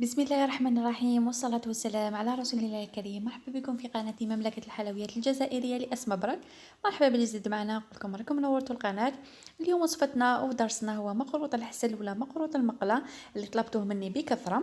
بسم الله الرحمن الرحيم والصلاة والسلام على رسول الله الكريم. مرحبا بكم في قناة مملكة الحلويات الجزائرية لأسماء برك. مرحبا باللي جديد معنا، نقول لكم راكم نورتوا القناة. اليوم وصفتنا ودرسنا هو مقروط الحسل ولا مقروط المقلة اللي طلبتوه مني بكثرة.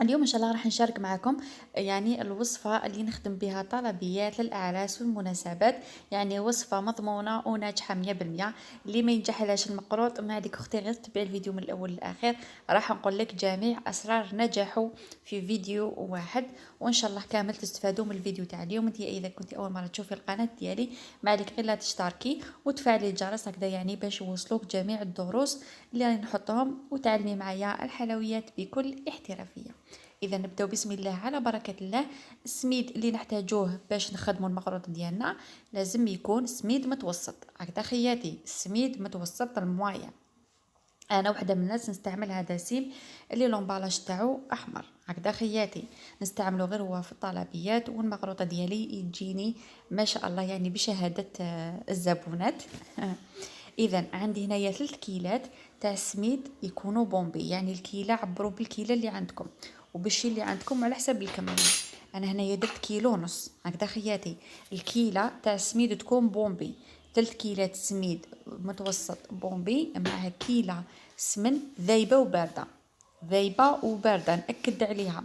اليوم ان شاء الله راح نشارك معكم يعني الوصفة اللي نخدم بها طلبيات للأعراس والمناسبات، يعني وصفة مضمونة وناجحة 100%. اللي ما ينجحلهاش المقروط ما عليك اختي غير تتبع الفيديو من الأول للآخر، راح نقول لك جميع أسرار نجاحه في فيديو واحد، وإن شاء الله كامل تستفادوا من الفيديو تاع اليوم. انت إذا كنت أول مرة تشوفي القناة ديالي ما عليك غير لا تشتركي وتفعلي الجرس هكذا، يعني باش يوصلوك جميع الدروس اللي راني نحطهم، وتعلمي معايا الحلويات بكل احترافية. اذا نبداو بسم الله على بركه الله. السميد اللي نحتاجوه باش نخدموا المقروط ديالنا لازم يكون سميد متوسط، هكذا خياتي، سميد متوسط الموايا. انا وحده من الناس نستعمل هذا سيم اللي لومبالاج تاعو احمر، هكذا خياتي نستعمله غير هو في الطلبيات، والمقروطه ديالي يجيني ما شاء الله يعني بشهاده الزبونات. اذا عندي هنايا 3 كيلات تاع السميد يكونوا بومبي، يعني الكيله عبروا بالكيله اللي عندكم وبالشي اللي عندكم على حسب الكميه. انا هنايا درت كيلو ونص هكذا خياتي. الكيله تاع السميد تكون بومبي، 3 كيلات سميد متوسط بومبي معها كيله سمن ذايبه وبارده، ذايبه وبارده ناكد عليها.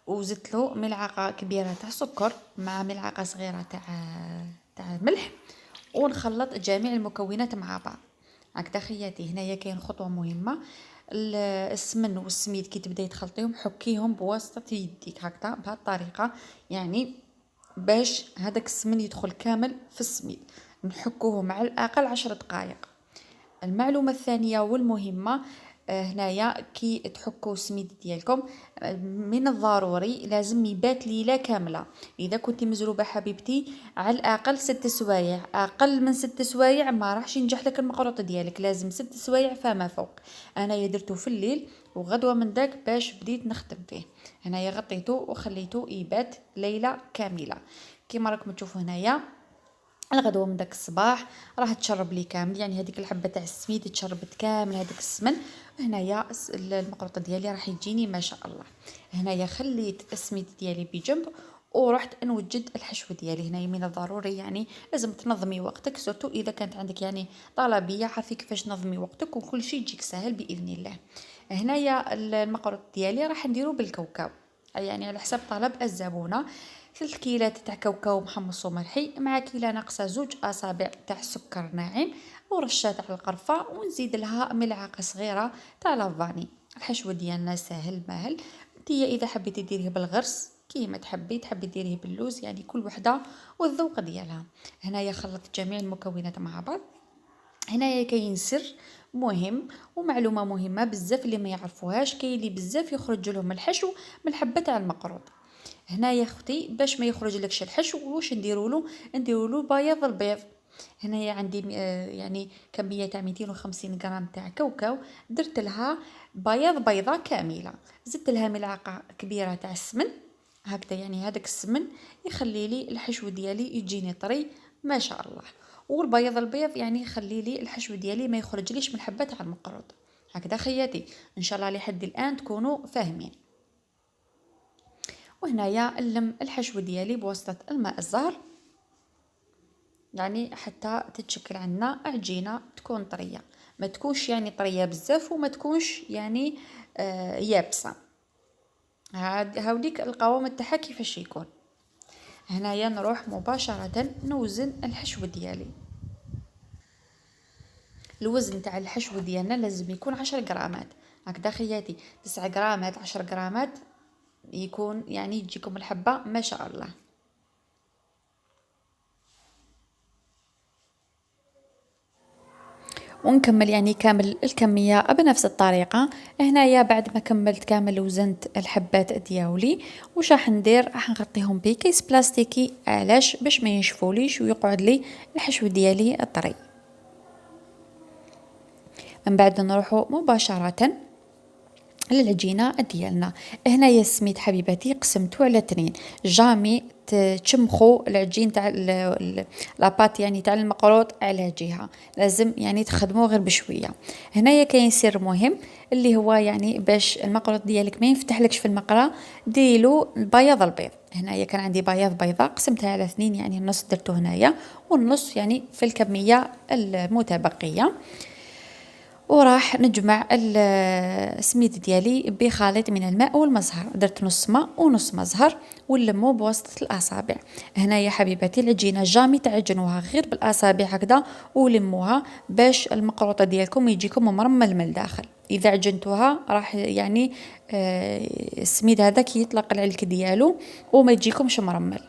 وزدت له ملعقه كبيره تاع سكر مع ملعقه صغيره تاع ملح، ونخلط جميع المكونات مع بعض هكذا خياتي. هنايا كاين خطوه مهمه، السمن والسميد كي تبداي تخلطيهم حكيهم بواسطه يديك هكذا بهذه الطريقه، يعني باش هذاك السمن يدخل كامل في السميد. نحكوه مع الاقل 10 دقائق. المعلومة الثانية والمهمة، هنايا كي تحكوا السميد ديالكم من الضروري لازم يبات ليلة كاملة. اذا كنت مزروبة حبيبتي على الاقل 6 سوايع، اقل من 6 سوايع ما راحش ينجح لك المقروط ديالك، لازم 6 سوايع فما فوق. انايا درتو في الليل وغدوة من داك باش بديت نخدم فيه. هنايا غطيته وخليته يبات ليلة كاملة. كيما راكم تشوفوا هنايا الغدوه من داك الصباح راح تشرب لي كامل، يعني هذيك الحبه تاع السميد تشربت كامل هذيك السمن. هنايا المقروطه ديالي راح يجيني ما شاء الله. هنايا خليت السميد ديالي بجنب ورحت نوجد الحشو ديالي. هنايا من الضروري يعني لازم تنظمي وقتك، سورتو اذا كانت عندك يعني طلبيه، عارفي كيفاش تنظمي وقتك وكل شيء يجيك سهل باذن الله. هنايا المقروط ديالي راح نديرو بالكاوكاو، يعني على حسب طلب الزبونه. 3 كيلات تاع كاوكاو محمص وملحي مع كيله ناقصه 2 أصابع تاع سكر ناعم ورشه تاع القرفه، ونزيد لها ملعقه صغيره تاع لافاني. الحشو ديالنا ساهل ماهل. انتيا اذا حبيتي ديريه بالغرس كيما تحبي ديريه باللوز، يعني كل وحده والذوق ديالها. هنايا خلطت جميع المكونات مع بعض. هنايا كاين سر مهم ومعلومه مهمه بزاف اللي ما يعرفوهاش، كاين اللي بزاف يخرج لهم الحشو من الحبه تاع المقروط. هنا يا اختي باش ما يخرج لكش الحشو واش نديرولو بياض البيض. هنايا عندي يعني كميه تاع 250 غرام تاع كاوكاو، درت لها بياض بيضه كامله، زدت لها ملعقه كبيره تاع السمن هكذا، يعني هذاك السمن يخلي لي الحشو ديالي يجيني طري ما شاء الله. والبياض البيض يعني يخلي لي الحشو ديالي ما يخرجليش من الحبه تاع المقروط هكذا خياتي. ان شاء الله لحد الان تكونوا فاهمين. وهنايا نلم الحشو ديالي بواسطة الماء الزهر، يعني حتى تتشكل عندنا عجينة تكون طرية، ما تكونش يعني طرية بزاف وما تكونش يعني يابسة. هاوديك القوام تاعها كيفاش يكون. هنايا نروح مباشرة نوزن الحشو ديالي. الوزن تاع الحشو ديالنا لازم يكون 10 غرامات هكذا خياتي. 9 غرامات 10 غرامات يكون يعني تجيكم الحبة ما شاء الله. ونكمل يعني كامل الكمية بنفس الطريقة. هنايا بعد ما كملت كامل وزنت الحبات دياولي، واش راح ندير؟ راح نغطيهم بكيس بلاستيكي، علاش؟ باش ما ينشفوليش ويقعد لي الحشو ديالي طري. من بعد نروحو مباشرة للعجينة ديالنا. هنايا السميد حبيباتي قسمتو على 2، جامي تشمخوا العجين تاع لاباط يعني تاع المقروط على جهة، لازم يعني تخدموه غير بشوية. هنايا كاين سر مهم اللي هو يعني باش المقروط ديالك ما ينفتحلكش في المقرة، ديريلو البياض البيض. هنايا كان عندي بياض بيضاء قسمتها على اثنين، يعني النص درته هنايا والنص يعني في الكمية المتبقية. وراح نجمع السميد ديالي بخليط من الماء والمزهر، درت نص ماء ونص مزهر ونلمو بواسطة الأصابع. هنايا حبيباتي العجينة جامي تعجنوها غير بالأصابع هكذا ولموها باش المقروطة ديالكم يجيكم مرمل من الداخل. إذا عجنتوها راح يعني السميد هذاك يطلق العلك ديالو وما يجيكمش مرمل.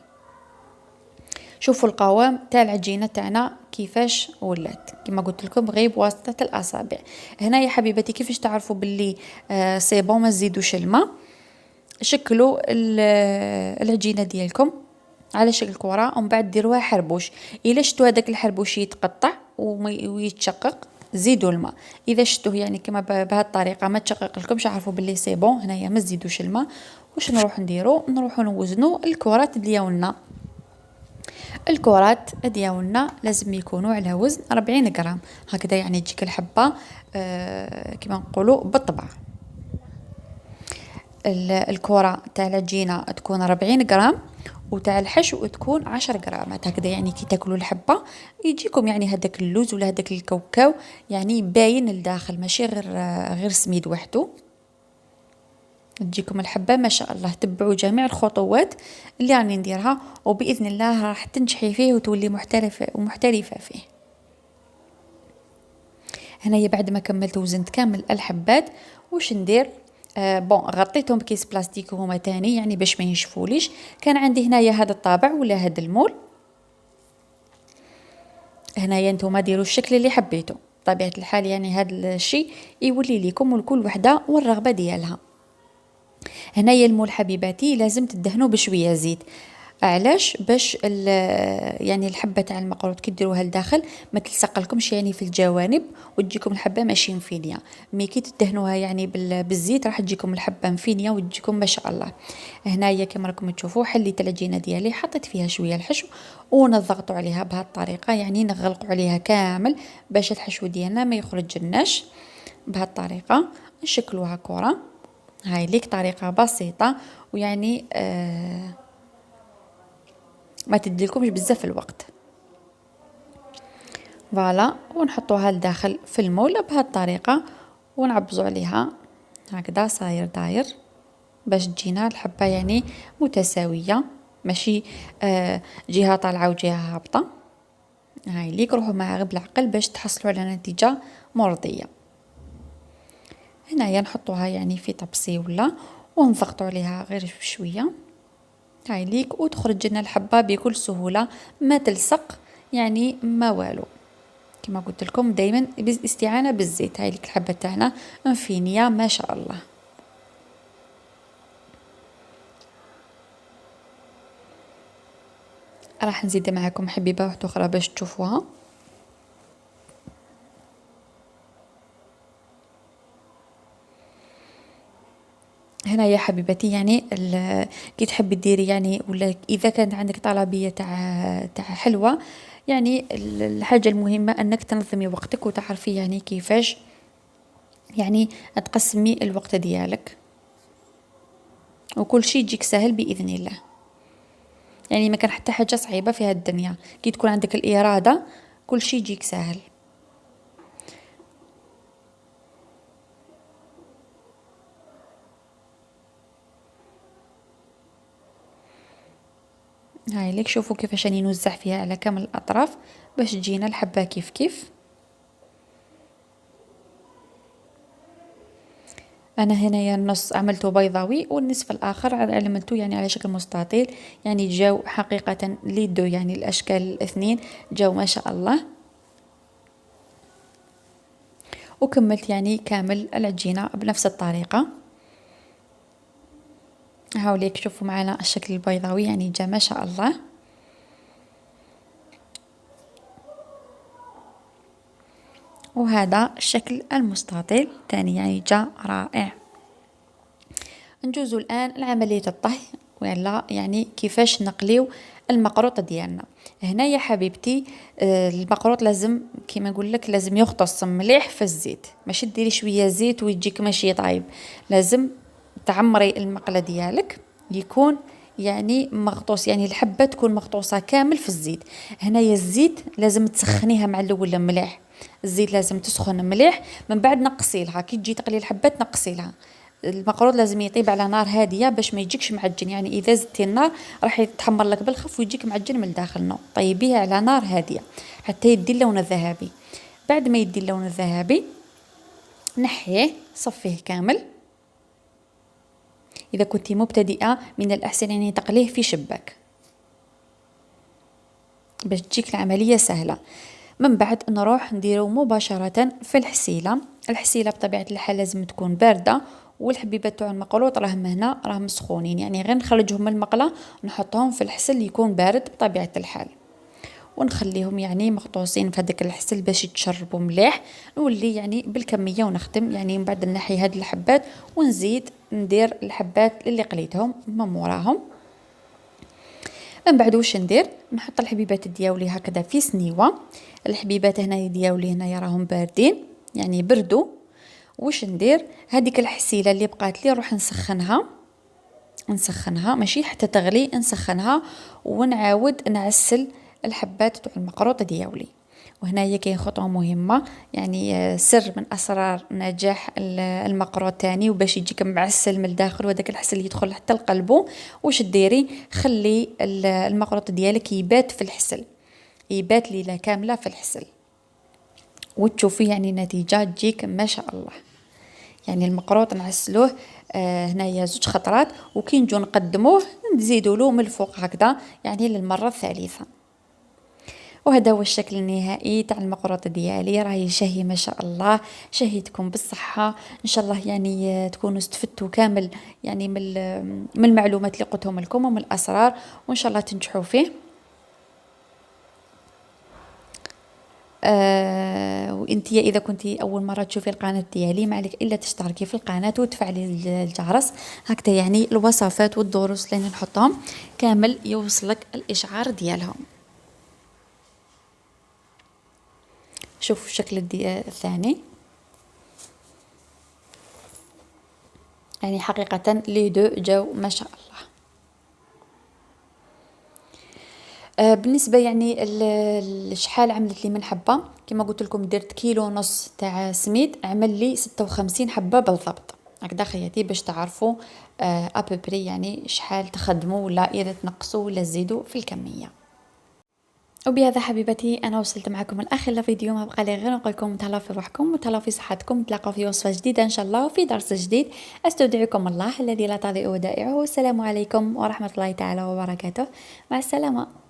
شوفوا القوام تاع العجينه تاعنا كيفاش ولات، كما قلت لكم غير بواسطه الاصابع. هنا يا حبيبتي كيفاش تعرفوا باللي سي بون ما تزيدوش الماء؟ شكلوا العجينه ديالكم على شكل كره ومن بعد ديروها حربوش. الا شفتوا هذاك الحربوش يتقطع ويتشقق زيدوا الماء. اذا شفتوه يعني كما بهذه الطريقه ما تشقق لكمش عرفوا باللي سي بون. هنايا ما تزيدوش الماء. واش نروح نديرو؟ نروحوا نوزنوا الكرات ديالنا. الكرات ديالنا لازم يكونوا على وزن 40 غرام هكذا، يعني تجيك الحبه كما نقولوا بالطبع. الكره تاع العجينه تكون 40 غرام وتاع الحشو تكون 10 غرامات هكذا، يعني كي تاكلوا الحبه يجيكم يعني هذاك اللوز ولا هذاك الكاوكاو يعني باين لداخل، ماشي غير سميد وحده. تجيكم الحبة ما شاء الله. تبعوا جميع الخطوات اللي راني نديرها وبإذن الله راح تنجحي فيه وتولي محترفة فيه. هنايا بعد ما كملت وزنت كامل الحبات واش ندير؟ بون غطيتهم بكيس بلاستيك هما تاني يعني باش ما ينشفوليش. كان عندي هنايا هذا الطابع ولا هذا المول. هنايا نتوما ديروا الشكل اللي حبيتو بطبيعة الحال، يعني هذا الشيء يولي لكم ولكل وحدة والرغبة ديالها. هنايا المول حبيباتي لازم تدهنوا بشويه زيت. علاش؟ باش يعني الحبه تاع المقروط كي ديروها لداخل ما تلصق لكمش يعني في الجوانب وتجيكم الحبه ماشي مفينيه. مي كي تدهنوها يعني بالزيت راح تجيكم الحبه مفينيه وتجيكم ما شاء الله. هنايا كما راكم تشوفوا حليت العجينه ديالي، حطيت فيها شويه الحشو ونضغطوا عليها بهذه الطريقه، يعني نغلقوا عليها كامل باش الحشو ديالنا ما يخرج لناش. بهذه الطريقه نشكلوها كره. هاي ليك طريقة بسيطة ويعني ما تديلكمش بزاف الوقت. فوالا ونحطوها لداخل في المول بهذه الطريقة ونعبزوا عليها هكذا صاير داير باش تجينا الحبة يعني متساوية، ماشي جهة طالعة وجهة هابطة. هاي ليك روحوا معها غير بالعقل باش تحصلوا على نتيجة مرضية. هنايا نحطوها يعني في طبسي ولا ونضغطوا عليها غير شويه. هاي ليك وتخرج لنا الحبه بكل سهوله ما تلصق يعني ما والو. كما قلت لكم دائما بالاستعانه بالزيت. هاي ليك الحبه تاعنا مفينيه ما شاء الله. راح نزيد معكم حبيبه واحده اخرى باش تشوفوها. هنا يا حبيبتي يعني كي تحبي ديري يعني ولا اذا كانت عندك طلبيه تاع حلوه، يعني الحاجه المهمه انك تنظمي وقتك وتعرفي يعني كيفاش يعني تقسمي الوقت ديالك وكل شيء يجيك سهل باذن الله. يعني ما كان حتى حاجه صعيبه في هذه الدنيا كي تكون عندك الاراده كل شيء يجيك سهل. هاي ليك شوفوا كيفاش راني نوزع فيها على كامل الاطراف باش تجينا الحبه كيف كيف. انا هنايا النص عملته بيضاوي والنصف الاخر عملته يعني على شكل مستطيل، يعني جاو حقيقه ليدو يعني الاشكال الاثنين جاو ما شاء الله. وكملت يعني كامل العجينه بنفس الطريقه. هاوليك شوفوا معنا الشكل البيضاوي يعني جا ما شاء الله. وهذا الشكل المستطيل تاني يعني جا رائع. نجوز الآن لعملية الطهي ولا يعني كيفاش نقليو المقروط ديالنا. هنا يا حبيبتي المقروط لازم كيما نقول لك لازم يغطس مليح في الزيت، ماشي ديري شويه زيت ويجيك ماشي طايب. لازم تعمري المقله ديالك يكون يعني مغطوس، يعني الحبه تكون مغطوسه كامل في الزيت. هنايا الزيت لازم تسخنيها مع الاول مليح، الزيت لازم تسخن مليح، من بعد نقصيلها كي تجي تقلي الحبه تنقصيلها. المقروض لازم يطيب على نار هاديه باش ما يجيكش معجن، يعني اذا زدتي النار راح يتحمر لك بالخف ويجيك معجن من الداخل. نو، طيبيه على نار هاديه حتى يدي اللون الذهبي. بعد ما يدي اللون الذهبي نحيه صفيه كامل. اذا كنتي مبتدئه من الاحسن يعني تقليه في شباك باش تجيك العمليه سهله. من بعد نروح نديرو مباشره في الحسيله. الحسيله بطبيعه الحال لازم تكون بارده، والحبيبات تاع المقروط راهم هنا راهم سخونين، يعني غير نخرجهم من المقله ونحطهم في الحسل يكون بارد بطبيعه الحال، ونخليهم يعني مغطوسين في هذاك الحسل باش يتشربوا مليح. نولي يعني بالكميه ونختم، يعني من بعد نحي هاد الحبات ونزيد ندير الحبات اللي قليتهم من موراهم. من بعد واش ندير، نحط الحبيبات دياولي هكذا في سنيوه. الحبيبات هنا دياولي هنا راهم باردين يعني بردوا. واش ندير، هذيك الحسيله اللي بقات لي نروح نسخنها ماشي حتى تغلي، نسخنها ونعاود نعسل الحبات تاع المقروط دياولي. وهنايا كاين خطوه مهمه، يعني سر من اسرار نجاح المقروط تاني وباش يجيك معسل من الداخل وهذاك الحسل يدخل حتى لقلبه. واش ديري، خلي المقروط ديالك يبات في الحسل، يبات ليله كامله في الحسل، وتشوفي يعني نتيجه تجيك ما شاء الله. يعني المقروط نعسلوه هنايا 2 خطرات، وكي نجو نقدموه نزيدوا له من الفوق هكذا يعني للمره الثالثه. وهذا هو الشكل النهائي تاع المقروط ديالي، راهي شهي ما شاء الله. شهيتكم بالصحه ان شاء الله، يعني تكونوا استفدتوا كامل يعني من المعلومات اللي قلتهم لكم ومن الاسرار، وان شاء الله تنجحوا فيه. وانتي اذا كنتي اول مره تشوفي القناه ديالي ما عليك الا تشتركي في القناه وتفعلي الجرس، هكذا يعني الوصفات والدروس اللي نحطهم كامل يوصلك الاشعار ديالهم. شوفوا الشكل الثاني، يعني حقيقه لي دو جاو ما شاء الله. بالنسبه يعني شحال عملت لي من حبه، كما قلت لكم درت كيلو ونص تاع سميد، عمل لي 56 حبه بالضبط. هكذا خياتي باش تعرفوا ابوبري يعني شحال تخدموا، ولا اذا تنقصوا ولا تزيدوا في الكميه. وبهذا حبيبتي انا وصلت معكم الاخر الفيديو. ما بقى لي غير نقول لكم تهلاو في روحكم وتهلاو في صحتكم، نتلاقاو في وصفه جديده ان شاء الله وفي درس جديد. استودعكم الله الذي لا تضيع ودائعه، والسلام عليكم ورحمه الله تعالى وبركاته. مع السلامه.